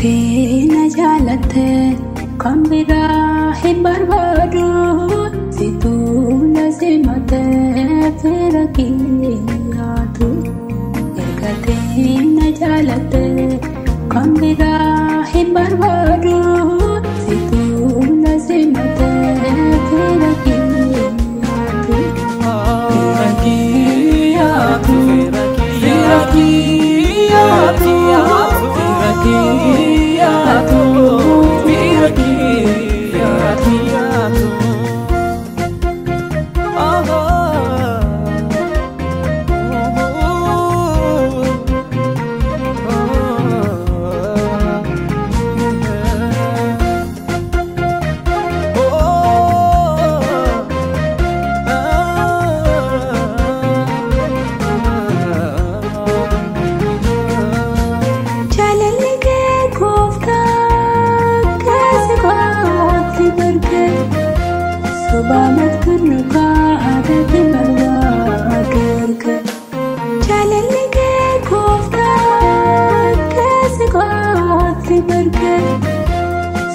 Hirkatee na jaalatte kan biraa hin barbaadu situu na simatee fira kiyyaatu. Hirkatee na jaalatte kan biraa hin barbaadu situu na simatee fira kiyyaatu. Fira kiyyaatu, fira kiyyaatu. Subamat kunuka ada di barwaga jalan ke kofta kasih berke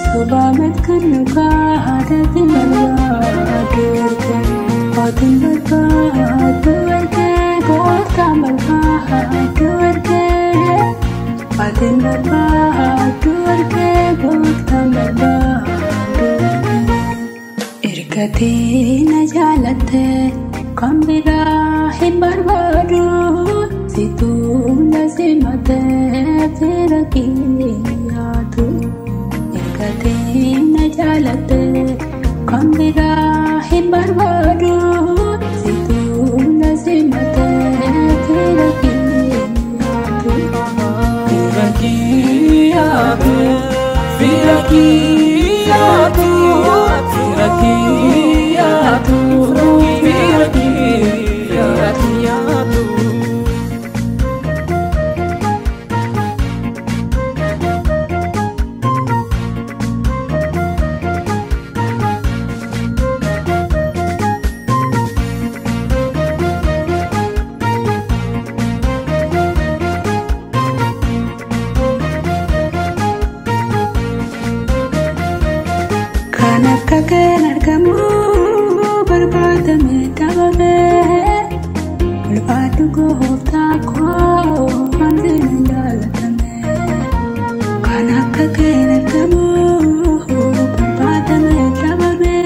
Subamat kunuka ada di barwaga Otin berke kofta berke Otin berke kofta berke Hirkatee na jaalatte kan biraa hin barbaadu situu na simatee fira kiyyaatu. Hirkatee na jaalatte kan biraa hin barbaadu situu na simatee fira kiyyaatu. Fira kiyyaatu, fira kiyyaatu. Kakek argamu berbagai tabale, berpadu koftaku ambil jalatane. Kanak kakek argamu berbagai tabale,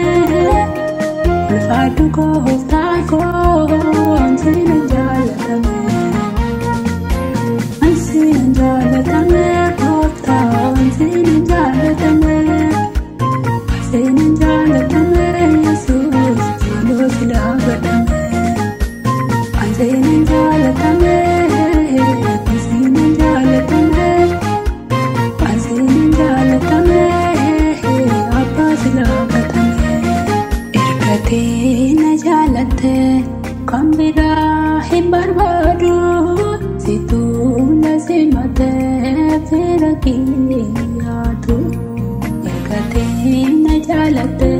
berpadu koftaku ambil jalatane. Ambil jalatane kofta ambil jalatane. Hirkatee na jaalatte kan biraa hin barbaadu situu na simatee fira kiyyaatu. Hirkatee na jaalatte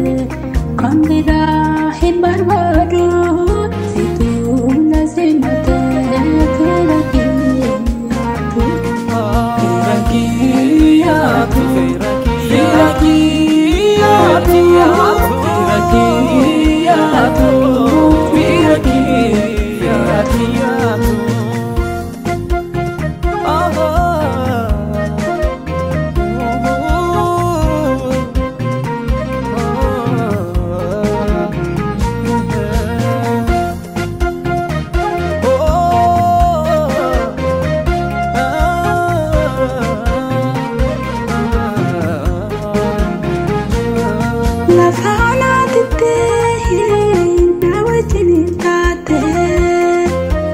kan biraa hin barbaadu situu na simatee fira kiyyaatu. Fira kiyyaatu, fira kiyyaatu.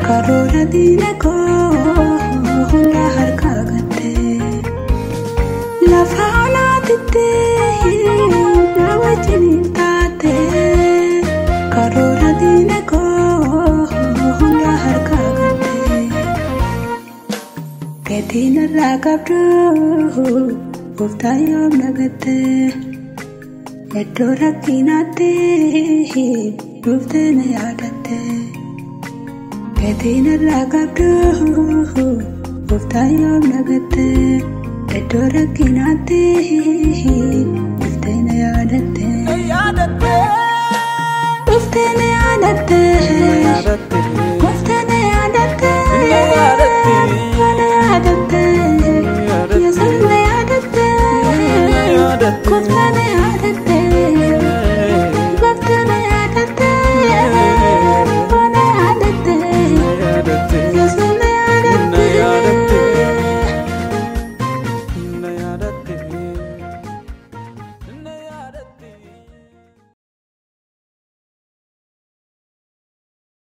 Karoora diina koo hunda harkaa gattee lafa olaatittee na wajjin taatee karoora diina koo hunda harkaa gattee gatiin irraa qabdu gooftaa yoom nagattee iddoo rakkinaatti dhuftee na yaadattee. Gatiin irraa qabdu gooftaa yoom nagattee iddoo rakkinaatti dhuftee na yaadatte. Dhuftee na yaadatte.